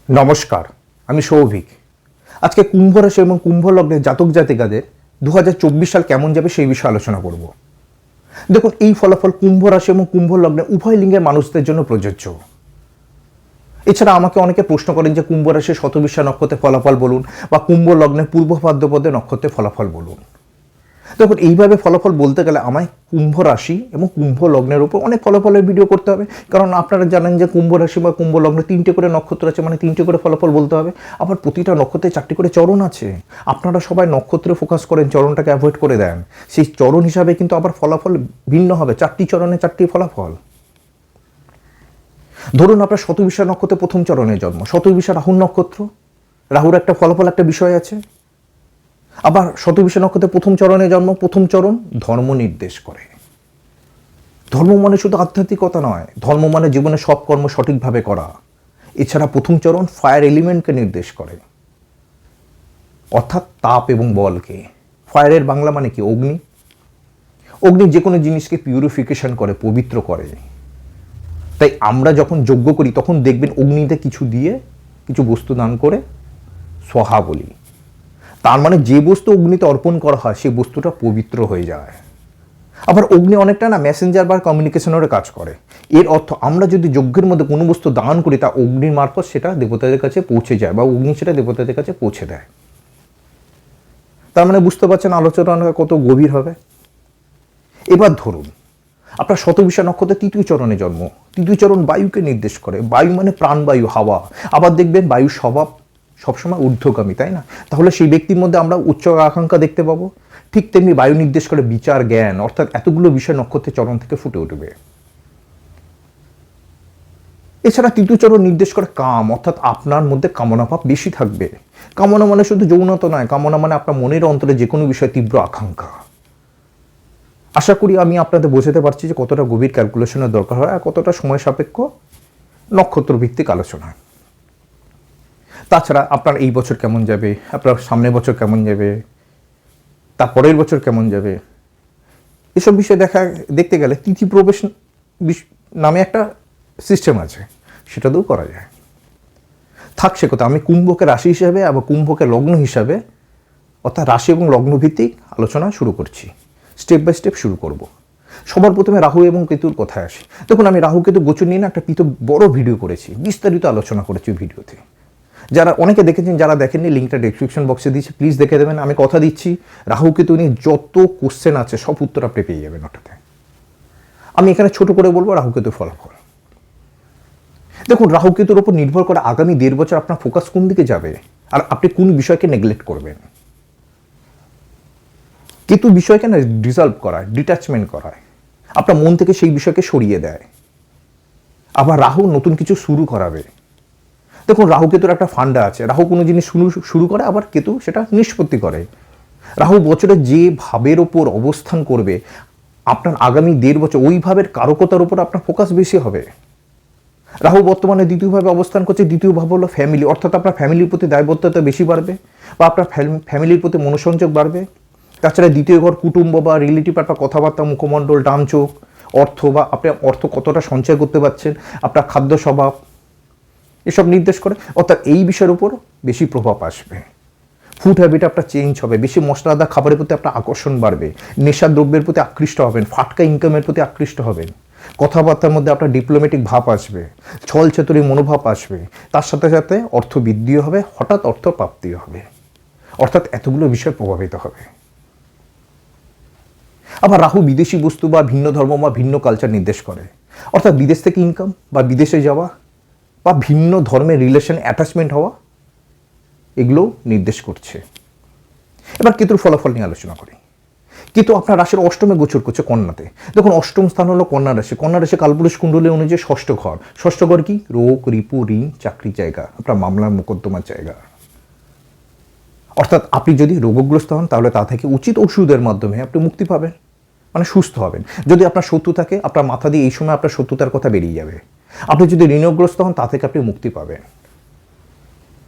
নমস্কার, আমি সৌভিক। আজকে কুম্ভ রাশি এবং কুম্ভ লগ্নের জাতক জাতিকাদের 2024 সাল কেমন যাবে সেই বিষয়ে আলোচনা করব। দেখুন, এই ফলাফল কুম্ভ রাশি এবং কুম্ভ লগ্নে উভয় লিঙ্গের মানুষদের জন্য প্রযোজ্য। এছাড়া আমাকে অনেকে প্রশ্ন করেন যে কুম্ভ রাশির শতবিশা নক্ষত্রের ফলাফল বলুন বা কুম্ভ লগ্নের পূর্ব ভাদ্রপদের নক্ষত্রের ফলাফল বলুন। দেখুন, এইভাবে ফলাফল বলতে গেলে আমায় কুম্ভ রাশি এবং কুম্ভ লগ্নের উপর অনেক ফলাফলের ভিডিও করতে হবে, কারণ আপনারা জানেন যে কুম্ভ রাশি বা কুম্ভ লগ্নে 3টে করে নক্ষত্র আছে, মানে 3টে করে ফলাফল বলতে হবে। আবার প্রতিটা নক্ষত্রে 4টি করে চরণ আছে। আপনারা সবাই নক্ষত্রে ফোকাস করেন, চরণটাকে অ্যাভয়েড করে দেন। সেই চরণ হিসাবে কিন্তু আবার ফলাফল ভিন্ন হবে, 4টি চরণে 4টি ফলাফল। ধরুন আপনার শতবিশা নক্ষত্রে প্রথম চরণে জন্ম, শতবিশা রাহুর নক্ষত্র, রাহুর একটা ফলাফল একটা বিষয় আছে। আবার শতবিশা নক্ষত্রে প্রথম চরণে জন্ম, প্রথম চরণ ধর্ম নির্দেশ করে। ধর্ম মানে শুধু আধ্যাত্মিকতা নয়, ধর্ম মানে জীবনে সব কর্ম সঠিকভাবে করা। এছাড়া প্রথম চরণ ফায়ার এলিমেন্টকে নির্দেশ করে, অর্থাৎ তাপ এবং বলকে। ফায়ারের বাংলা মানে কি? অগ্নি। অগ্নি যে কোনো জিনিসকে পিউরিফিকেশন করে, পবিত্র করে। তাই আমরা যখন যজ্ঞ করি তখন দেখবেন অগ্নিতে কিছু দিয়ে, কিছু বস্তু দান করে স্বাহা বলি। তার মানে যে বস্তু অগ্নিতে অর্পণ করা হয় সেই বস্তুটা পবিত্র হয়ে যায়। আবার অগ্নি অনেকটা না মেসেঞ্জার বা কমিউনিকেশনেরও কাজ করে। এর অর্থ আমরা যদি যজ্ঞের মধ্যে কোনো বস্তু দান করি তা অগ্নির মারফত সেটা দেবতাদের কাছে পৌঁছে যায় বা অগ্নি সেটা দেবতাদের কাছে পৌঁছে দেয়। তার মানে বুঝতে পারছেন আলোচনা কত গভীর হবে। এবার ধরুন আপনার শতবিশা নক্ষত্রে 3য় চরণে জন্ম। 3য় চরণ বায়ুকে নির্দেশ করে। বায়ু মানে প্রাণবায়ু, হাওয়া। আবার দেখবেন বায়ুর স্বভাব সবসময় ঊর্ধ্বগামী, তাই না? তাহলে সেই ব্যক্তির মধ্যে আমরা উচ্চ আকাঙ্ক্ষা দেখতে পাবো। ঠিক তেমনি বায়ু নির্দেশ করে বিচার, জ্ঞান, অর্থাৎ এতগুলো বিষয় নক্ষত্রের চরণ থেকে ফুটে উঠবে। এছাড়া 3য় চরণ নির্দেশ করে কাম, অর্থাৎ আপনার মধ্যে কামনা ভাব বেশি থাকবে। কামনা মানে শুধু যৌনতা নয়, কামনা মানে আপনার মনের অন্তরে যে কোনো বিষয়ে তীব্র আকাঙ্ক্ষা। আশা করি আমি আপনাদের বোঝাতে পারছি যে কতটা গভীর ক্যালকুলেশনের দরকার হয় আর কতটা সময় সাপেক্ষ নক্ষত্র ভিত্তিক আলোচনা। তাছাড়া আপনার এই বছর কেমন যাবে, আপনার সামনের বছর কেমন যাবে, তার পরের বছর কেমন যাবে, এসব বিষয় দেখতে গেলে তিথি প্রবেশ নামে একটা সিস্টেম আছে, সেটা দিয়েও করা যায়। থাক সে কথা, আমি কুম্ভকে রাশি হিসাবে এবং কুম্ভকে লগ্ন হিসাবে, অর্থাৎ রাশি এবং লগ্ন ভিত্তিক আলোচনা শুরু করছি। স্টেপ বাই স্টেপ শুরু করব। সবার প্রথমে রাহু এবং কেতুর কথায় আসি। দেখুন, আমি রাহু কেতু গোচর নিয়ে না একটা বড় ভিডিও করেছি, বিস্তারিত আলোচনা করেছি ভিডিওতে। যারা অনেকে দেখেছেন, যারা দেখেননি লিঙ্কটা ডেসক্রিপশন বক্সে দিচ্ছি, প্লিজ দেখে দেবেন। আমি কথা দিচ্ছি রাহু কেতু নিয়ে যত কোশ্চেন আছে সব উত্তর আপনি পেয়ে যাবেন ওটাতে। আমি এখানে ছোট করে বলবো রাহু কেতুর ফলাফল। দেখুন, রাহু কেতুর ওপর নির্ভর করে আগামী 1.5 বছর আপনার ফোকাস কোন দিকে যাবে আর আপনি কোন বিষয়কে নেগলেক্ট করবেন। কেতু বিষয়কে না ডিসলভ করায়, ডিট্যাচমেন্ট করায়, আপনার মন থেকে সেই বিষয়কে সরিয়ে দেয়। আবার রাহু নতুন কিছু শুরু করাবে। দেখুন, রাহু কেতুর একটা ফান্ডা আছে। রাহু কোনো জিনিস শুরু করে, আবার কেতু সেটা নিষ্পত্তি করে। রাহু বছরে যে ভাবের ওপর অবস্থান করবে আপনার আগামী 1.5 বছর ওই ভাবের কারকতার উপর আপনার ফোকাস বেশি হবে। রাহু বর্তমানে 2য় ভাবে অবস্থান করছে। 2য় ভাব হলো ফ্যামিলি, অর্থাৎ আপনার ফ্যামিলির প্রতি দায়বদ্ধতা বেশি বাড়বে বা আপনার ফ্যামিলির প্রতি মনোসংযোগ বাড়বে। তাছাড়া 2য় ঘর কুটুম্ব বা রিলেটিভ, আপনার কথাবার্তা, মুখমণ্ডল, ডান চোখ, অর্থ বা আপনি অর্থ কতটা সঞ্চয় করতে পারছেন, আপনার খাদ্য স্বভাব, এসব নির্দেশ করে। অর্থাৎ এই বিষয়ের উপর বেশি প্রভাব আসবে। ফুড হ্যাবিট আপনার চেঞ্জ হবে। বেশি মশলাদার খাবারের প্রতি আপনার আকর্ষণ বাড়বে। নেশার দ্রব্যের প্রতি আকৃষ্ট হবেন। ফাটকা ইনকামের প্রতি আকৃষ্ট হবেন। কথাবার্তার মধ্যে আপনার ডিপ্লোম্যাটিক ভাব আসবে, ছল চাতুরী মনোভাব আসবে। তার সাথে সাথে অর্থ বৃদ্ধিও হবে, হঠাৎ অর্থ প্রাপ্তিও হবে। অর্থাৎ এতগুলো বিষয় প্রভাবিত হবে। আবার রাহু বিদেশি বস্তু বা ভিন্ন ধর্ম বা ভিন্ন কালচার নির্দেশ করে, অর্থাৎ বিদেশ থেকে ইনকাম বা বিদেশে যাওয়া বা ভিন্ন ধর্মের রিলেশন অ্যাটাচমেন্ট হওয়া, এগুলো নির্দেশ করছে। এবার কেতুর ফলাফল নিয়ে আলোচনা করি। কেতু আপনার রাশির অষ্টমে গোচর করছে, কন্যাতে। দেখুন, অষ্টম স্থান হলো কন্যা রাশি। কন্যা রাশি কালপুরুষ কুণ্ডলী অনুযায়ী 6ষ্ঠ ঘর। 6ষ্ঠ ঘর কি? রোগ, রিপু, ঋণ, চাকরির জায়গা, আপনার মামলা মোকদ্দমার জায়গা। অর্থাৎ আপনি যদি রোগগ্রস্ত হন তাহলে তা থেকে উচিত ওষুধের মাধ্যমে আপনি মুক্তি পাবেন, মানে সুস্থ হবেন। যদি আপনার শত্রু থাকে, আপনার মাথা দিয়ে এই সময় আপনার শত্রুতার কথা বেরিয়ে যাবে। আপনি যদি ঋণগ্রস্ত হন তা থেকে আপনি মুক্তি পাবেন।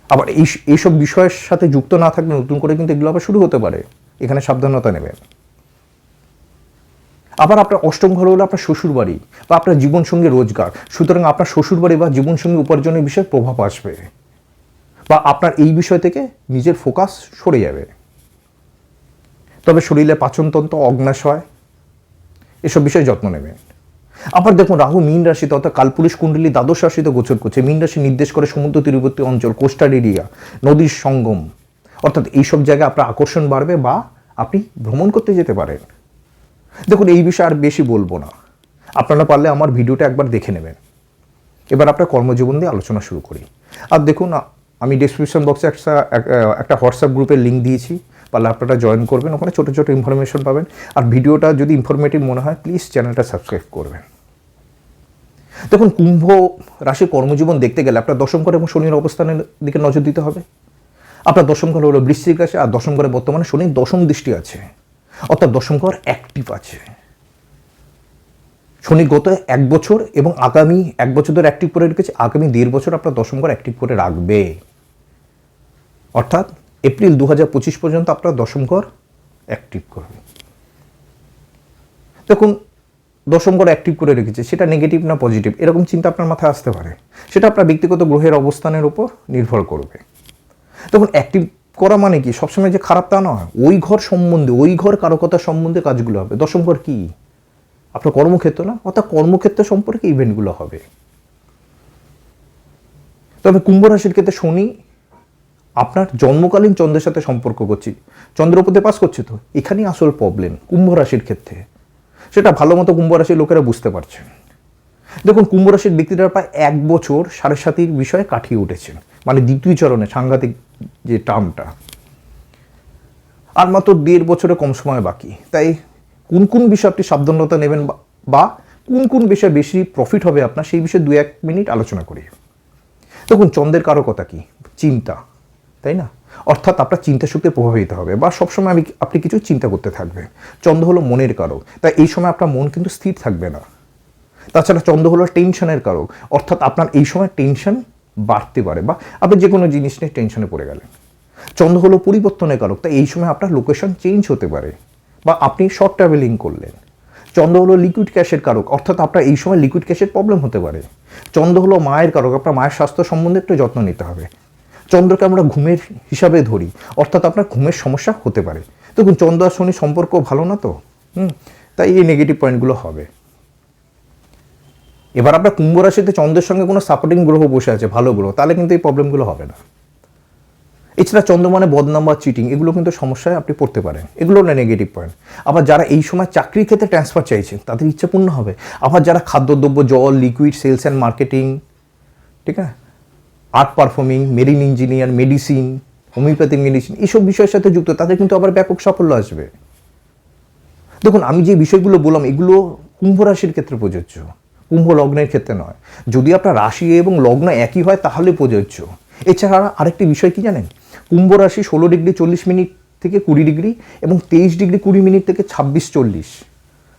আবার এইসব বিষয়ের সাথে যুক্ত না থাকলে নতুন করে কিন্তু এগুলো আবার শুরু হতে পারে, এখানে সাবধানতা নেবেন। আবার আপনার অষ্টম ঘর হলো আপনার শ্বশুরবাড়ি বা আপনার জীবনসঙ্গী রোজগার। সুতরাং আপনার শ্বশুরবাড়ি বা জীবনসঙ্গী উপার্জনের বিষয়ে প্রভাব আসবে। বা আপনার এই বিষয় থেকে নিজের ফোকাস সরে যাবে। তবে শরীরে পাচনতন্ত্র, অগ্ন্যাশয় এসব বিষয়ে যত্ন নেবেন। আবার দেখুন রাহু মীন রাশিতে অর্থাৎ কালপুরুষ কুণ্ডলী দ্বাদশ রাশিতে গোচর করছে। মীন রাশি নির্দেশ করে সমুদ্র তীরবর্তী অঞ্চল, কোস্টাল এরিয়া, নদীর সঙ্গম, অর্থাৎ এইসব জায়গায় আপনার আকর্ষণ বাড়বে বা আপনি ভ্রমণ করতে যেতে পারেন। দেখুন এই বিষয়ে আর বেশি বলবো না, আপনারা পারলে আমার ভিডিওটা একবার দেখে নেবেন। এবার আপনার কর্মজীবন দিয়ে আলোচনা শুরু করি। আর দেখুন আমি ডেসক্রিপশন বক্সে একটা হোয়াটসঅ্যাপ গ্রুপের লিঙ্ক দিয়েছি, পারলে আপনারা জয়েন করবেন, ওখানে ছোটো ছোটো ইনফরমেশন পাবেন। আর ভিডিওটা যদি ইনফরমেটিভ মনে হয় প্লিজ চ্যানেলটা সাবস্ক্রাইব করবেন। দেখুন কুম্ভ রাশির কর্মজীবন দেখতে গেলে আপনার দশম ঘর এবং শনির অবস্থানের দিকে নজর দিতে হবে। আপনার দশম ঘর হলো বৃশ্চিক রাশি, আর দশম ঘরে বর্তমানে শনির দশম দৃষ্টি আছে, অর্থাৎ দশম ঘর অ্যাক্টিভ আছে। শনি গত 1 বছর এবং আগামী 1 বছর ধরে অ্যাক্টিভ করে রেখেছে, আগামী 1.5 বছর আপনার দশম ঘর অ্যাক্টিভ করে রাখবে, অর্থাৎ এপ্রিল 2025 পর্যন্ত আপনার দশম ঘর অ্যাক্টিভ করবে। দেখুন দশম ঘর অ্যাক্টিভ করে রেখেছে, সেটা নেগেটিভ না পজিটিভ এরকম চিন্তা আপনার মাথায় আসতে পারে, সেটা আপনার ব্যক্তিগত গ্রহের অবস্থানের উপর নির্ভর করবে। দেখুন অ্যাক্টিভ করা মানে কি সবসময় যে খারাপ তা নয়, ওই ঘর সম্বন্ধে, ওই ঘর কারকতা সম্বন্ধে কাজগুলো হবে। দশম ঘর কি আপনার কর্মক্ষেত্র না, অর্থাৎ কর্মক্ষেত্র সম্পর্কে ইভেন্টগুলো হবে। তবে কুম্ভ রাশির ক্ষেত্রে শনি আপনার জন্মকালীন চন্দ্রের সাথে সম্পর্ক করছি, চন্দ্র উপরে পাস করছে, তো এখানেই আসল প্রবলেম কুম্ভ রাশির ক্ষেত্রে, সেটা ভালো মতো কুম্ভ রাশির লোকেরা বুঝতে পারছেন। দেখুন কুম্ভ রাশির ব্যক্তিরা প্রায় 1 বছর সাড়ে সাতির বিষয়ে কাটিয়ে উঠেছেন, মানে দ্বিতীয় চরণে সাংঘাতিক যে টার্মটা, আর মাত্র 1.5 বছরে কম সময় বাকি। তাই কোন কোন বিষয়ে আপনি সাবধানতা নেবেন বা কোন কোন বিষয়ে বেশি প্রফিট হবে আপনার, সেই বিষয়ে 2-1 মিনিট আলোচনা করি। দেখুন চন্দ্রের কারকতা কি, চিন্তা, তাই না, অর্থাৎ আপনার চিন্তা শক্তি প্রভাবিত হবে বা সবসময় আপনি কিছু চিন্তা করতে থাকবেন। চন্দ্র হলো মনের কারক, তাই এই সময় আপনার মন কিন্তু স্থির থাকবে না। তাছাড়া চন্দ্র হলো টেনশনের কারক, অর্থাৎ আপনার এই সময় টেনশন বাড়তে পারে বা আপনি যে কোনো জিনিস নিয়ে টেনশনে পড়ে গেলেন। চন্দ্র হলো পরিবর্তনের কারক, তাই এই সময় আপনার লোকেশন চেঞ্জ হতে পারে বা আপনি শর্ট ট্রাভেলিং করলেন। চন্দ্র হলো লিকুইড ক্যাশের কারক, অর্থাৎ আপনার এই সময় লিকুইড ক্যাশের প্রবলেম হতে পারে। চন্দ্র হলো মায়ের কারক, আপনার মায়ের স্বাস্থ্য সম্বন্ধে একটু যত্ন নিতে হবে। চন্দ্রকে আমরা ঘুমের হিসাবে ধরি, অর্থাৎ আপনার ঘুমের সমস্যা হতে পারে। দেখুন চন্দ্র আর শনি সম্পর্ক ভালো না তো, তাই এই নেগেটিভ পয়েন্টগুলো হবে। এবার আপনার কুম্ভ রাশিতে চন্দ্রের সঙ্গে কোনো সাপোর্টিং গ্রহ বসে আছে, ভালো গ্রহ, তাহলে কিন্তু এই প্রবলেমগুলো হবে না। এছাড়া চন্দ্র মানে বদনাম বা চিটিং, এগুলো কিন্তু সমস্যায় আপনি পড়তে পারেন, এগুলো না নেগেটিভ পয়েন্ট। আবার যারা এই সময় চাকরির ক্ষেত্রে ট্রান্সফার চাইছেন তাদের ইচ্ছা পূর্ণ হবে। আবার যারা খাদ্যদ্রব্য, জল, লিকুইড, সেলস অ্যান্ড মার্কেটিং, ঠিক আছে, art performing, marine engineer, medicine, homeopathic medicine, এইসব বিষয়ের সাথে যুক্ত, তাদের কিন্তু আবার ব্যাপক সাফল্য আসবে। দেখুন আমি যে বিষয়গুলো বললাম এগুলো কুম্ভ রাশির ক্ষেত্রে প্রযোজ্য, কুম্ভ লগ্নের ক্ষেত্রে নয়। যদি আপনার রাশি এবং লগ্ন একই হয় তাহলে প্রযোজ্য। এছাড়া আরেকটি বিষয় কি জানেন, কুম্ভ রাশি 16 ডিগ্রি 40 মিনিট থেকে 20 ডিগ্রি এবং 23 ডিগ্রি 20 মিনিট থেকে 26-40,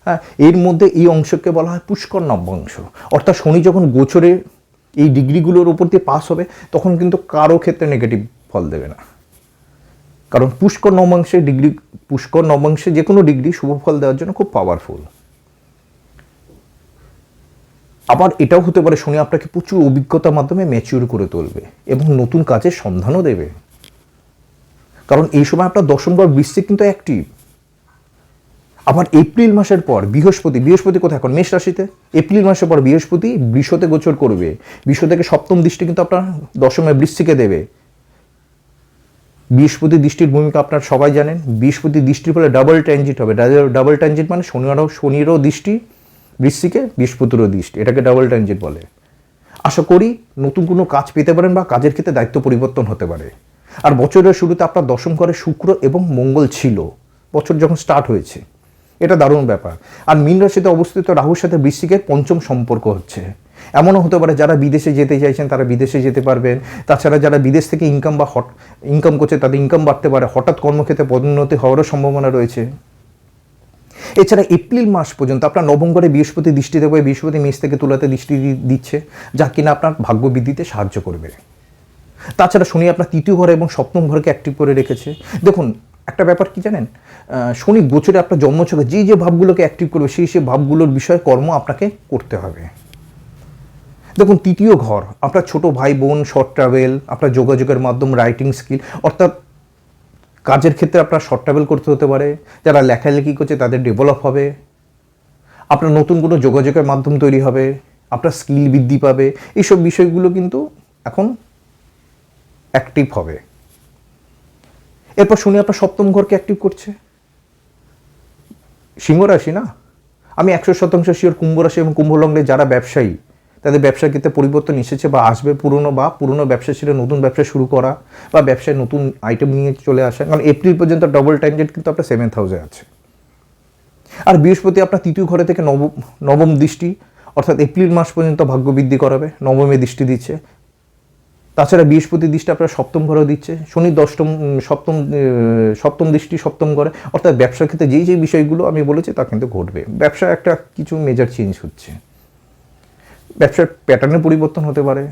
হ্যাঁ, এর মধ্যে এই অংশকে বলা হয় পুষ্কর নবাংশ। অর্থাৎ শনি যখন গোচরে এই ডিগ্রিগুলোর উপর দিয়ে পাস হবে তখন কিন্তু কারো ক্ষেত্রে নেগেটিভ ফল দেবে না, কারণ পুষ্কর নবাংশে যে কোনো ডিগ্রি শুভ ফল দেওয়ার জন্য খুব পাওয়ারফুল। আবার এটাও হতে পারে শনি আপনাকে প্রচুর অভিজ্ঞতার মাধ্যমে ম্যাচিউর করে তুলবে এবং নতুন কাজের সন্ধানও দেবে, কারণ এই সময় আপনার দশম ঘর বৃশ্চিক কিন্তু অ্যাক্টিভ। আবার এপ্রিল মাসের পর বৃহস্পতি কোথায়, এখন মেষ রাশিতে, এপ্রিল মাসের পর বৃহস্পতি বৃষতে গোচর করবে। বৃষ থেকে সপ্তম দৃষ্টি কিন্তু আপনার দশমে বৃশ্চিকে দেবে। বৃহস্পতি দৃষ্টির ভূমিকা আপনার সবাই জানেন। বৃহস্পতি দৃষ্টির ফলে ডাবল ট্রানজিট হবে। ডাবল ট্রানজিট মানে শনিরও দৃষ্টি বৃশ্চিকে, বৃহস্পতিরও দৃষ্টি, এটাকে ডাবল ট্রানজিট বলে। আশা করি নতুন কোনো কাজ পেতে পারেন বা কাজের ক্ষেত্রে দায়িত্ব পরিবর্তন হতে পারে। আর বছরের শুরুতে আপনার দশম ঘরে শুক্র এবং মঙ্গল ছিল, বছর যখন স্টার্ট হয়েছে, এটা দারুণ ব্যাপার। আর মীন রাশিতে অবস্থিত রাহুর সাথে বৃশ্চিকের পঞ্চম সম্পর্ক হচ্ছে। এমনও হতে পারে যারা বিদেশে যেতে চাইছেন তারা বিদেশে যেতে পারবেন। তাছাড়া যারা বিদেশ থেকে ইনকাম করছে তাদের ইনকাম বাড়তে পারে। হঠাৎ কর্মক্ষেত্রে পদোন্নতি হওয়ারও সম্ভাবনা রয়েছে। এছাড়া এপ্রিল মাস পর্যন্ত আপনার নবম ঘরে বৃহস্পতি দৃষ্টি দেবে। বৃহস্পতি মেষ থেকে তুলাতে দৃষ্টি দিচ্ছে, যা কিনা আপনার ভাগ্য বৃদ্ধিতে সাহায্য করবে। তাছাড়া শনি আপনার তৃতীয় ঘরে এবং সপ্তম ঘরকে অ্যাক্টিভ করে রেখেছে। দেখুন একটা ব্যাপার কি জানেন, শনি গোচরে আপনার জন্মছকে যে ভাবগুলোকে অ্যাক্টিভ করবে সেই ভাবগুলোর বিষয়ে কর্ম আপনাকে করতে হবে। দেখুন তৃতীয় ঘর আপনার ছোট ভাই বোন, শর্ট ট্রাভেল, আপনার যোগাযোগের মাধ্যম, রাইটিং স্কিল, অর্থাৎ কাজের ক্ষেত্রে আপনার শর্ট ট্রাভেল করতে হতে পারে। যারা লেখালেখি করছে তাদের ডেভেলপ হবে, আপনার নতুন কোনো যোগাযোগের মাধ্যম তৈরি হবে, আপনার স্কিল বৃদ্ধি পাবে। এইসব বিষয়গুলো কিন্তু এখন অ্যাক্টিভ হবে। এরপর শুনি আপনার সপ্তম ঘরকে অ্যাক্টিভ করছে সিংহ রাশি না। আমি 100% শিওর কুম্ভ রাশি এবং কুম্ভ লগ্নে যারা ব্যবসায়ী তাদের ব্যবসার ক্ষেত্রে পরিবর্তন এসেছে বা আসবে, পুরনো ব্যবসা ছিল নতুন ব্যবসা শুরু করা বা ব্যবসায় নতুন আইটেম নিয়ে চলে আসা। কারণ এপ্রিল পর্যন্ত ডবল ট্যানজেন্ট কিন্তু আপনার 7th হাউসে আছে। আর বৃহস্পতি আপনার তৃতীয় ঘরে থেকে নবম দৃষ্টি, অর্থাৎ এপ্রিল মাস পর্যন্ত ভাগ্য বৃদ্ধি করাবে, নবমে দৃষ্টি দিচ্ছে। তাছাড়া বৃহস্পতি দৃষ্টি আপনার সপ্তম ঘরেও দিচ্ছে, শনি সপ্তম দৃষ্টি সপ্তম ঘরে, অর্থাৎ ব্যবসার ক্ষেত্রে যেই বিষয়গুলো আমি বলেছি তা কিন্তু ঘটবে। ব্যবসা একটা কিছু মেজর চেঞ্জ হচ্ছে, ব্যবসার প্যাটার্নের পরিবর্তন হতে পারে,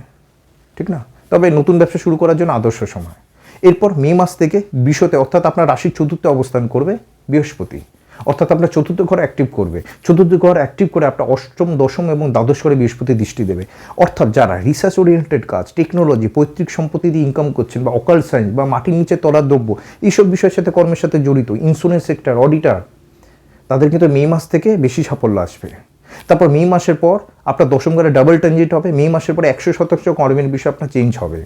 ঠিক না? তবে নতুন ব্যবসা শুরু করার জন্য আদর্শ সময়। এরপর মে মাস থেকে বিশ্বতে, অর্থাৎ আপনার রাশির চতুর্থে অবস্থান করবে বৃহস্পতি, অর্থাৎ আপনার চতুর্থ ঘর অ্যাক্টিভ করবে। চতুর্থ ঘর অ্যাক্টিভ করে আপনার অষ্টম, দশম এবং দ্বাদশ ঘরে বৃহস্পতি দৃষ্টি দেবে। অর্থাৎ যারা রিসার্চ ওরিয়েন্টেড কাজ, টেকনোলজি, পৈতৃক সম্পত্তি দিয়ে ইনকাম করছেন বা অকাল সায়েন্স বা মাটির নিচে তলার দ্রব্য, এইসব বিষয়ের সাথে কর্মের সাথে জড়িত, ইন্স্যুরেন্স সেক্টর, অডিটার, তাদের কিন্তু মে মাস থেকে বেশি সাফল্য আসবে। তারপর মে মাসের পর আপনার দশম ঘরে ডাবল ট্রানজিট হবে। মে মাসের পরে 100% কর্মের বিষয় আপনার চেঞ্জ হবে।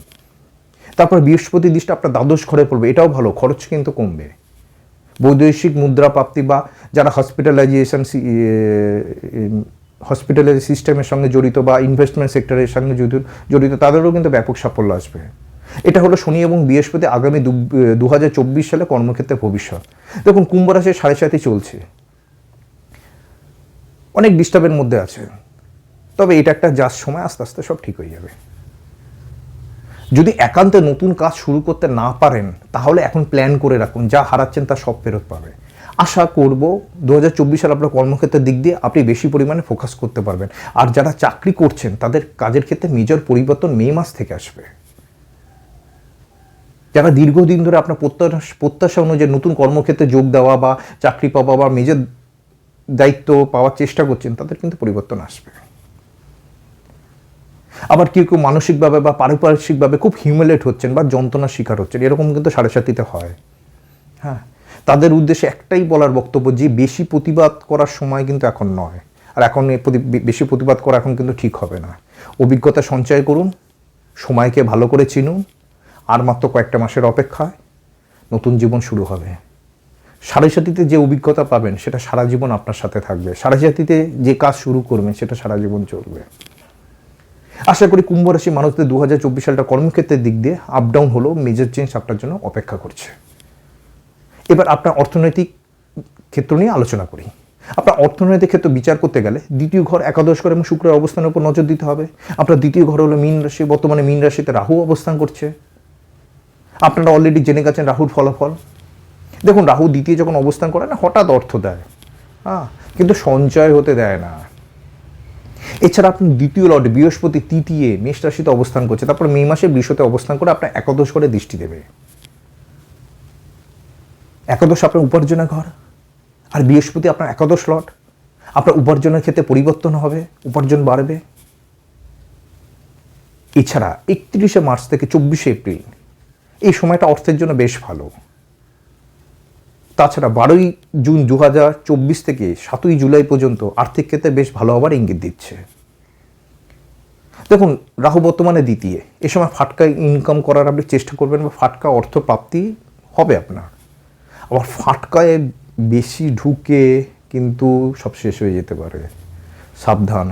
তারপর বৃহস্পতি দৃষ্টি আপনার দ্বাদশ ঘরে পড়বে, এটাও ভালো, খরচ কিন্তু কমবে। বৈদেশিক মুদ্রা প্রাপ্তি বা যারা হসপিটালাইজেশন সিস্টেমের সঙ্গে জড়িত বা ইনভেস্টমেন্ট সেক্টরের সঙ্গে জড়িত তাদেরও কিন্তু ব্যাপক সাফল্য আসবে। এটা হলো শনি এবং বৃহস্পতি আগামী 2024 সালে কর্মক্ষেত্রে ভবিষ্যৎ। দেখুন কুম্ভ রাশির 7.5 চলছে, অনেক ডিস্টার্বের মধ্যে আছে, তবে এটা একটা জাস্ট সময়, আস্তে আস্তে সব ঠিক হয়ে যাবে। যদি একান্তে নতুন কাজ শুরু করতে না পারেন তাহলে এখন প্ল্যান করে রাখুন, যা হারাচ্ছেন তা সব ফেরত পাবে। আশা করব 2024 সালে আপনার কর্মক্ষেত্রের দিক দিয়ে আপনি বেশি পরিমাণে ফোকাস করতে পারবেন। আর যারা চাকরি করছেন তাদের কাজের ক্ষেত্রে মেজর পরিবর্তন মে মাস থেকে আসবে। যারা দীর্ঘদিন ধরে আপনার প্রত্যাশা অনুযায়ী নতুন কর্মক্ষেত্রে যোগ দেওয়া বা চাকরি পাওয়া বা মেজর দায়িত্ব পাওয়ার চেষ্টা করছেন তাদের কিন্তু পরিবর্তন আসবে। আবার কেউ কেউ মানসিকভাবে বা পারিপার্শ্বিকভাবে খুব হিউমিলেট হচ্ছেন বা যন্ত্রণার শিকার হচ্ছেন, এরকম কিন্তু 7.5 হয়। হ্যাঁ, তাদের উদ্দেশ্যে একটাই বলার বক্তব্য যে বেশি প্রতিবাদ করার সময় কিন্তু এখন নয়। আর এখন বেশি প্রতিবাদ করা এখন কিন্তু ঠিক হবে না। অভিজ্ঞতা সঞ্চয় করুন, সময়কে ভালো করে চিনুন, আর মাত্র কয়েকটা মাসের অপেক্ষায় নতুন জীবন শুরু হবে। 7.5 যে অভিজ্ঞতা পাবেন সেটা সারা জীবন আপনার সাথে থাকবে। 7.5 যে কাজ শুরু করবেন সেটা সারা জীবন চলবে। আশা করি কুম্ভ রাশি মানুষদের 2024 সালটা কর্মক্ষেত্রের দিক দিয়ে আপ ডাউন হলেও মেজর চেঞ্জ আপনার জন্য অপেক্ষা করছে। এবার আপনার অর্থনৈতিক ক্ষেত্র নিয়ে আলোচনা করি। আপনার অর্থনৈতিক ক্ষেত্র বিচার করতে গেলে দ্বিতীয় ঘর, একাদশ ঘর এবং শুক্রের অবস্থানের উপর নজর দিতে হবে। আপনার দ্বিতীয় ঘর হলো মীন রাশি, বর্তমানে মীন রাশিতে রাহু অবস্থান করছে। আপনারা অলরেডি জেনে গেছেন রাহুর ফলাফল। দেখুন রাহু দ্বিতীয় যখন অবস্থান করে না, হঠাৎ অর্থ দেয়, কিন্তু সঞ্চয় হতে দেয় না। এছাড়া আপনি দ্বিতীয় লর্ড বৃহস্পতি তৃতীয় মেষ রাশিতে অবস্থান করছে, তারপর মে মাসে বৃষতে অবস্থান করে আপনার একাদশ ঘরে দৃষ্টি দেবে। একাদশ আপনার উপার্জনের ঘর, আর বৃহস্পতি আপনার একাদশ লর্ড। আপনার উপার্জনের ক্ষেত্রে পরিবর্তন হবে, উপার্জন বাড়বে। এছাড়া 31শে মার্চ থেকে 24শে এপ্রিল এই সময়টা অর্থের জন্য বেশ ভালো। তাছাড়া 12ই জুন 2024 থেকে 7ই জুলাই পর্যন্ত আর্থিক ক্ষেত্রে বেশ ভালো হবার ইঙ্গিত দিচ্ছে। দেখুন রাহু বর্তমানে দ্বিতীয়, এ সময় ফাটকা ইনকাম করার আপনি চেষ্টা করবেন বা ফাটকা অর্থ প্রাপ্তি হবে আপনার। আবার ফাটকায় বেশি ঢুকে কিন্তু সব শেষ হয়ে যেতে পারে, সাবধান।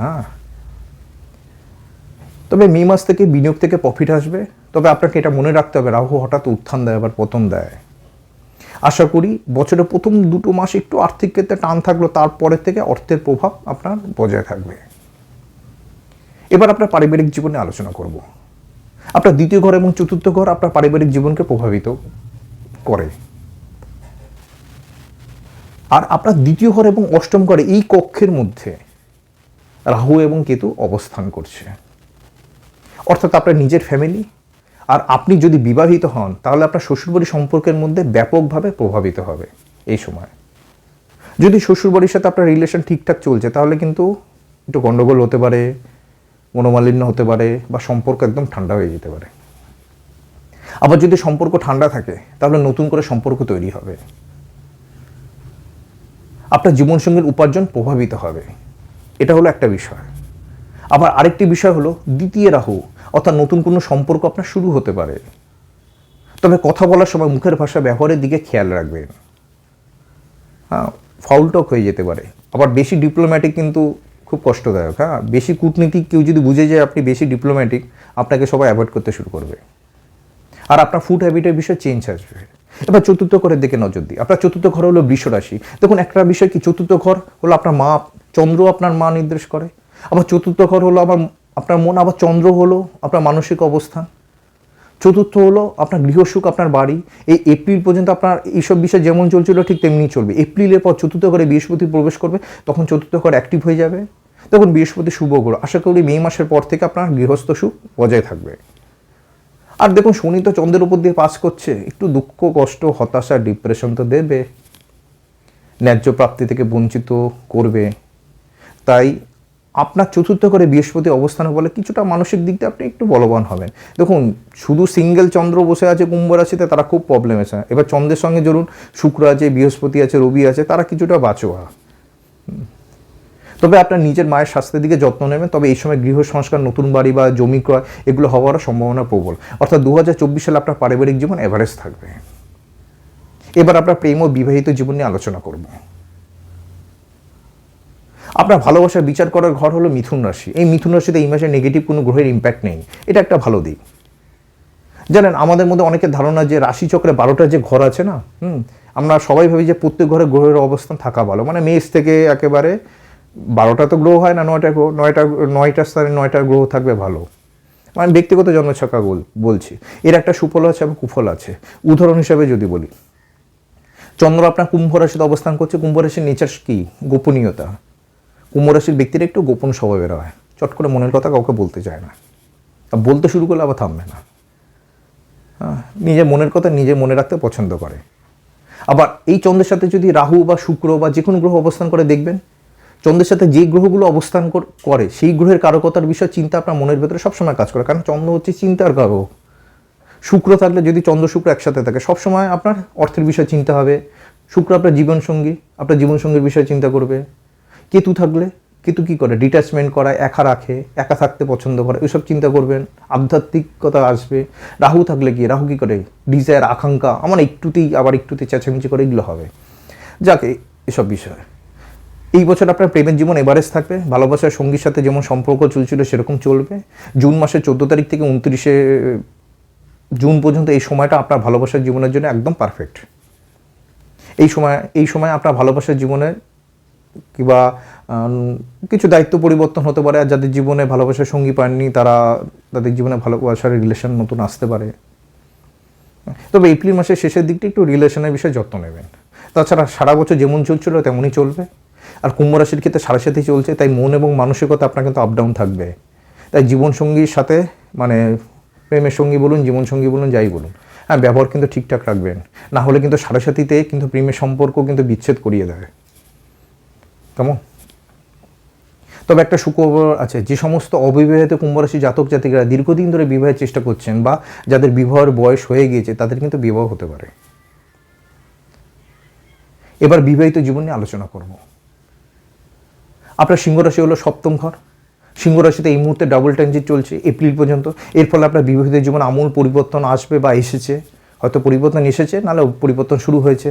তবে মে মাস থেকে বিনিয়োগ থেকে প্রফিট আসবে, তবে আপনাকে এটা মনে রাখতে হবে রাহু হঠাৎ উত্থান দেয় আবার পতন দেয়। আশা করি বছরের প্রথম 2 মাস একটু আর্থিক ক্ষেত্রে টান থাকলো, তারপরের থেকে অর্থের প্রভাব আপনার বজায় থাকবে। এবার আপনার পারিবারিক জীবনে আলোচনা করব। আপনার দ্বিতীয় ঘর এবং চতুর্থ ঘর আপনার পারিবারিক জীবনকে প্রভাবিত করে। আর আপনার দ্বিতীয় ঘর এবং অষ্টম ঘরে এই কক্ষের মধ্যে রাহু এবং কেতু অবস্থান করছে, অর্থাৎ আপনার নিজের ফ্যামিলি আর আপনি যদি বিবাহিত হন তাহলে আপনার শ্বশুরবাড়ি সম্পর্কের মধ্যে ব্যাপকভাবে প্রভাবিত হবে এই সময়। যদি শ্বশুরবাড়ির সাথে আপনার রিলেশন ঠিকঠাক চলছে তাহলে কিন্তু একটু গন্ডগোল হতে পারে, মনোমালিন্য হতে পারে বা সম্পর্ক একদম ঠান্ডা হয়ে যেতে পারে। আবার যদি সম্পর্ক ঠান্ডা থাকে তাহলে নতুন করে সম্পর্ক তৈরি হবে। আপনার জীবনসঙ্গীর উপার্জন প্রভাবিত হবে, এটা হলো একটা বিষয়। আবার আরেকটি বিষয় হলো দ্বিতীয় রাহু, অর্থাৎ নতুন কোনো সম্পর্ক আপনার শুরু হতে পারে। তবে কথা বলার সময় মুখের ভাষা ব্যবহারের দিকে খেয়াল রাখবেন। ফাউল টক হয়ে যেতে পারে। আবার বেশি ডিপ্লোম্যাটিক কিন্তু খুব কষ্টদায়ক। বেশি কূটনীতিক কেউ যদি বুঝে যায় আপনি বেশি ডিপ্লোম্যাটিক, আপনাকে সবাই অ্যাভয়েড করতে শুরু করবে। আর আপনার ফুড হ্যাবিটের বিষয়ে চেঞ্জ আসবে। এবার চতুর্থ ঘরের দিকে নজর দিই। আপনার চতুর্থ ঘর হলো বৃষ রাশি। দেখুন একটা বিষয় কি, চতুর্থ ঘর হলো আপনার মা, চন্দ্র আপনার মা নির্দেশ করে। আবার চতুর্থ ঘর হলো আপনার মন, আবার চন্দ্র হলো আপনার মানসিক অবস্থান। চতুর্থ হলো আপনার গৃহসুখ, আপনার বাড়ি। এই এপ্রিল পর্যন্ত আপনার এইসব বিষয় যেমন চলছিল ঠিক তেমনি চলবে। এপ্রিলের পর চতুর্থ ঘরে বৃহস্পতি প্রবেশ করবে, তখন চতুর্থ ঘর অ্যাক্টিভ হয়ে যাবে। তখন বৃহস্পতি শুভ গ্রহ, আশা করি মে মাসের পর থেকে আপনার গৃহস্থ সুখ বজায় থাকবে। আর দেখুন শনি তো চন্দ্রের উপর দিয়ে পাস করছে, একটু দুঃখ, কষ্ট, হতাশা, ডিপ্রেশন তো দেবে, ন্যায্য প্রাপ্তি থেকে বঞ্চিত করবে। তাই আপনার চতুর্থ ঘরে বৃহস্পতি অবস্থান বলে কিছুটা মানসিক দিক দিয়ে আপনি একটু বলবান হবেন। দেখুন শুধু সিঙ্গেল চন্দ্র বসে আছে কুম্ভ রাশিতে, তারা খুব প্রবলেম আছে। এবার চন্দ্রের সঙ্গে ধরুন শুক্র আছে, বৃহস্পতি আছে, রবি আছে, তারা কিছুটা বাঁচোয়া। তবে আপনার নিজের মায়ের স্বাস্থ্যের দিকে যত্ন নেবেন। তবে এই সময় গৃহ সংস্কার, নতুন বাড়ি বা জমি ক্রয় এগুলো হওয়ার সম্ভাবনা প্রবল। অর্থাৎ 2024 সালে আপনার পারিবারিক জীবন এভারেজ থাকবে। এবার আপনার প্রেম ও বিবাহিত জীবন নিয়ে আলোচনা করব। আপনার ভালোবাসার বিচার করার ঘর হলো মিথুন রাশি। এই মিথুন রাশিতে এই মাসে নেগেটিভ কোনো গ্রহের ইম্প্যাক্ট নেই, এটা একটা ভালো দিক। জানেন আমাদের মধ্যে অনেকের ধারণা যে রাশিচক্রে 12টা যে ঘর আছে না, আমরা সবাই ভাবি যে প্রত্যেক ঘরে গ্রহের অবস্থান থাকা ভালো, মানে মেষ থেকে একেবারে 12টা তো গ্রহ হয় না, 9টা গ্রহ, 9টা স্থানে 9টা গ্রহ থাকবে ভালো। মানে ব্যক্তিগত জন্মছকা বলছি। এর একটা সুফল আছে এবং কুফল আছে। উদাহরণ হিসাবে যদি বলি, চন্দ্র আপনার কুম্ভ রাশিতে অবস্থান করছে। কুম্ভ রাশির নেচার কি? গোপনীয়তা। কুম্ভ রাশির ব্যক্তিরা একটু গোপন স্বভাবের হয়, চট করে মনের কথা কাউকে বলতে চায় না, বলতে শুরু করলে আবার থামবে না। নিজের মনের কথা নিজে মনে রাখতে পছন্দ করে। আবার এই চন্দ্রের সাথে যদি রাহু বা শুক্র বা যে কোনো গ্রহ অবস্থান করে, দেখবেন চন্দ্রের সাথে যে গ্রহগুলো অবস্থান করে সেই গ্রহের কারকতার বিষয়ে চিন্তা আপনার মনের ভেতরে সবসময় কাজ করে, কারণ চন্দ্র হচ্ছে চিন্তার কারক। শুক্র থাকলে যদি চন্দ্র শুক্র একসাথে থাকে, সবসময় আপনার অর্থের বিষয়ে চিন্তা হবে। শুক্র আপনার জীবনসঙ্গী, আপনার জীবনসঙ্গীর বিষয়ে চিন্তা করবে। কেতু থাকলে, কেতু কী করে? ডিট্যাচমেন্ট করায়, একা রাখে, একা থাকতে পছন্দ করে, ওইসব চিন্তা করবেন, আধ্যাত্মিকতা আসবে। রাহু থাকলে কি? রাহু কী করে? ডিজায়ার, আকাঙ্ক্ষা, আমার একটুতেই চেঁচামেচি করে, এগুলো হবে। যাকে এসব বিষয় এই বছর আপনার প্রেমের জীবন এভারেজ থাকবে। ভালোবাসার সঙ্গীর সাথে যেমন সম্পর্ক চলছিল সেরকম চলবে। জুন মাসের 14 তারিখ থেকে 29শে জুন পর্যন্ত এই সময়টা আপনার ভালোবাসার জীবনের জন্য একদম পারফেক্ট। এই সময় আপনার ভালোবাসার জীবনে কিংবা কিছু দায়িত্ব পরিবর্তন হতে পারে। আর যাদের জীবনে ভালোবাসার সঙ্গী পাননি তাদের জীবনে ভালোবাসার রিলেশন নতুন আসতে পারে। তবে এপ্রিল মাসের শেষের দিকটা একটু রিলেশনের বিষয়ে যত্ন নেবেন। তাছাড়া সারা বছর যেমন চলছিল তেমনই চলবে। আর কুম্ভ রাশির ক্ষেত্রে সাড়ে সাথেই চলছে, তাই মন এবং মানসিকতা আপনার কিন্তু আপ ডাউন থাকবে। তাই জীবনসঙ্গীর সাথে, মানে প্রেমের সঙ্গী বলুন, জীবনসঙ্গী বলুন, যাই বলুন, ব্যবহার কিন্তু ঠিকঠাক রাখবেন। না হলে কিন্তু সাড়ে সাথীতে কিন্তু প্রেমের সম্পর্ক কিন্তু বিচ্ছেদ করিয়ে দেয়। কেমন? তবে একটা সুখবর আছে, যে সমস্ত অবিবাহিত কুম্ভ রাশি জাতক জাতিকারা দীর্ঘদিন ধরে বিবাহের চেষ্টা করছেন বা যাদের বিবাহের বয়স হয়ে গিয়েছে তাদের কিন্তু বিবাহ হতে পারে। এবার বিবাহিত জীবন নিয়ে আলোচনা করব। আপনার সিংহ রাশি হলো 7ম ঘর। সিংহ রাশিতে এই মুহূর্তে ডাবল ট্রানজিট চলছে এপ্রিল পর্যন্ত। এর ফলে আপনার বিবাহিত জীবন আমূল পরিবর্তন আসবে বা এসেছে। হয়তো পরিবর্তন এসেছে, নাহলে পরিবর্তন শুরু হয়েছে।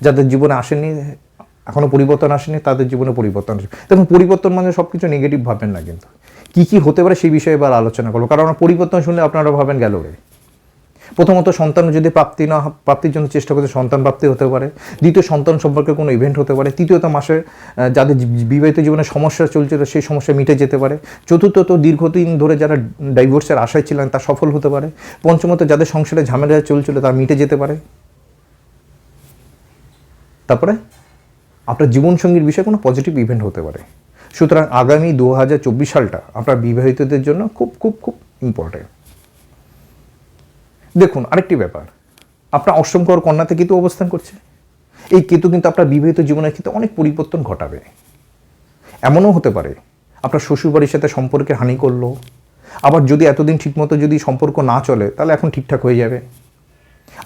যাদের জীবনে আসেনি, এখনও পরিবর্তন আসেনি, তাদের জীবনে পরিবর্তন আসবে। দেখুন পরিবর্তন মানে সব কিছু নেগেটিভ ভাববেন না, কিন্তু কী হতে পারে সেই বিষয়ে এবার আলোচনা করবো। কারণ পরিবর্তন শুনলে আপনারা ভাবেন গেল রে। প্রথমত সন্তান যদি প্রাপ্তির জন্য চেষ্টা করতে, সন্তান প্রাপ্তি হতে পারে। দ্বিতীয়, সন্তান সম্পর্কে কোনো ইভেন্ট হতে পারে। তৃতীয়ত, মাসে যাদের বিবাহিত জীবনে সমস্যা চলছিল সেই সমস্যা মিটে যেতে পারে। চতুর্থত, দীর্ঘদিন ধরে যারা ডাইভোর্সের আশায় ছিলেন তা সফল হতে পারে। পঞ্চমত, যাদের সংসারে ঝামেলা চলছিল তা মিটে যেতে পারে। তারপরে আপনার জীবনসঙ্গীর বিষয়ে কোনো পজিটিভ ইভেন্ট হতে পারে। সুতরাং আগামী 2024 সালটা আপনার বিবাহিতদের জন্য খুব খুব খুব ইম্পর্টেন্ট। দেখুন আরেকটি ব্যাপার, আপনার অষ্টম ঘর কন্যাতে কেতু অবস্থান করছে। এই কেতু কিন্তু আপনার বিবাহিত জীবনের ক্ষেত্রে অনেক পরিবর্তন ঘটাবে। এমনও হতে পারে আপনার শ্বশুরবাড়ির সাথে সম্পর্কে হানি করলো। আবার যদি এতদিন ঠিকমতো যদি সম্পর্ক না চলে, তাহলে এখন ঠিকঠাক হয়ে যাবে।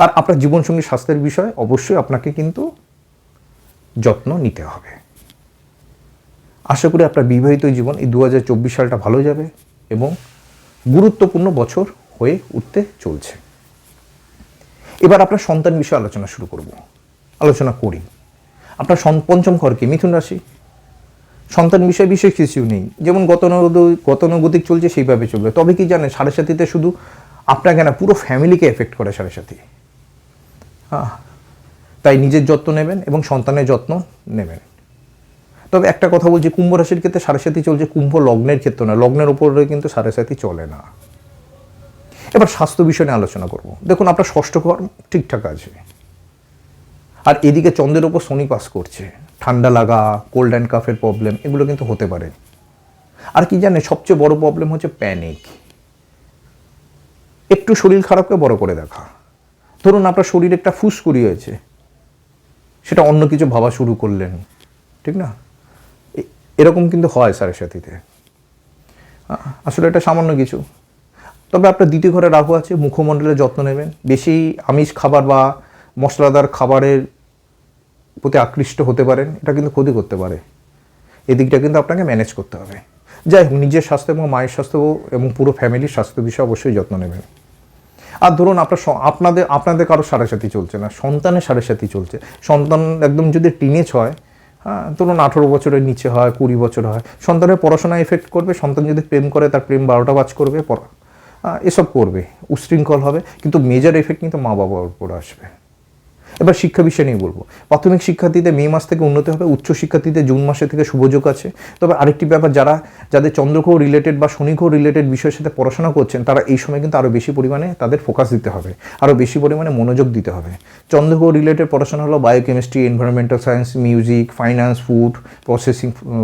আর আপনার জীবনসঙ্গী স্বাস্থ্যের বিষয়ে অবশ্যই আপনাকে কিন্তু যত্ন নিতে হবে। আশা করি আপনার বিবাহিত জীবন এই 2024 সালটা ভালো যাবে এবং গুরুত্বপূর্ণ বছর হয়ে উঠতে চলছে। এবার আপনার সন্তান বিষয়ে আলোচনা করি। আপনার পঞ্চম ঘর কি? মিথুন রাশি। সন্তান বিষয়ে বিশেষ কিছু নেই, যেমন গতানুগতিক চলছে সেইভাবে চলবে। তবে কি জানেন, সাড়ে সাথীতে শুধু আপনাকে না, পুরো ফ্যামিলিকে এফেক্ট করে সাড়ে সাথী। তাই নিজের যত্ন নেবেন এবং সন্তানের যত্ন নেবেন। তবে একটা কথা বলছি, কুম্ভ রাশির ক্ষেত্রে সাড়ে সাথী চলছে, কুম্ভ লগ্নের ক্ষেত্রে না, লগ্নের উপরে কিন্তু সাড়ে সাথী চলে না। এবার স্বাস্থ্য বিষয় নিয়ে আলোচনা করব। দেখুন, আপনার ষষ্ঠ ঘর ঠিকঠাক আছে, আর এদিকে চন্দ্রের ওপর শনি পাস করছে। ঠান্ডা লাগা, কোল্ড অ্যান্ড কাফের প্রবলেম এগুলো কিন্তু হতে পারে। আর কি জানেন, সবচেয়ে বড় প্রবলেম হচ্ছে প্যানিক। একটু শরীর খারাপকে বড় করে দেখা। ধরুন আপনার শরীরে একটা ফুসকুড়ি হয়েছে, সেটা অন্য কিছু ভাবা শুরু করলেন, ঠিক না? এরকম কিন্তু হয় সাড়ে সাথীতে। আসলে এটা সামান্য কিছু। তবে আপনার দ্বিতীয় ঘরে রাহু আছে, মুখমণ্ডলের যত্ন নেবেন। বেশি আমিষ খাবার বা মশলাদার খাবারের প্রতি আকৃষ্ট হতে পারেন, এটা কিন্তু ক্ষতি করতে পারে। এদিকটা কিন্তু আপনাকে ম্যানেজ করতে হবে। যাই হোক, নিজের স্বাস্থ্য এবং মায়ের স্বাস্থ্য এবং পুরো ফ্যামিলির স্বাস্থ্য বিষয়ে অবশ্যই যত্ন নেবেন। আর ধরুন আপনাদের কারো সাড়ে সাথী চলছে না, সন্তানের সাড়ে সাথী চলছে। সন্তান একদম যদি টিনেজ হয়, ধরুন 18 বছরের নিচে হয়, 20 বছর হয়, সন্তানের পড়াশোনায় এফেক্ট করবে। সন্তান যদি প্রেম করে, তার প্রেম 12টা বাজ করবে, এসব করবে, উশৃঙ্খল হবে। কিন্তু মেজর এফেক্ট কিন্তু মা বাবার উপর আসবে। এবার শিক্ষা বিষয় নিয়ে বলবো। প্রাথমিক শিক্ষার্থীদের মে মাস থেকে উন্নতি হবে, উচ্চ শিক্ষার্থীদের জুন মাসে থেকে শুভযোগ আছে। তবে আরেকটি ব্যাপার, যাদের চন্দ্রগ্রহ রিলেটেড বা শনিগ্রহ রিলেটেড বিষয়ের সাথে পড়াশোনা করছেন, তারা এই সময় কিন্তু আরও বেশি পরিমাণে তাদের ফোকাস দিতে হবে, আরও বেশি পরিমাণে মনোযোগ দিতে হবে। চন্দ্রগ্রহ রিলেটেড পড়াশোনা হলো biochemistry, environmental science, music, finance,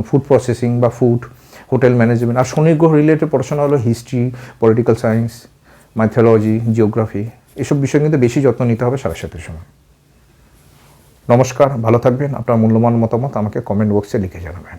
food processing বা হোটেল ম্যানেজমেন্ট। আর শনিগ্রহ রিলেটেড পড়াশোনা হলো history, political science, mythology, geography. এসব বিষয় কিন্তু বেশি যত্ন নিতে হবে সাড়ে সাথীর সময়। নমস্কার, ভালো থাকবেন। আপনার মূল্যবান মতামত আমাকে কমেন্ট বক্সে লিখে জানাবেন।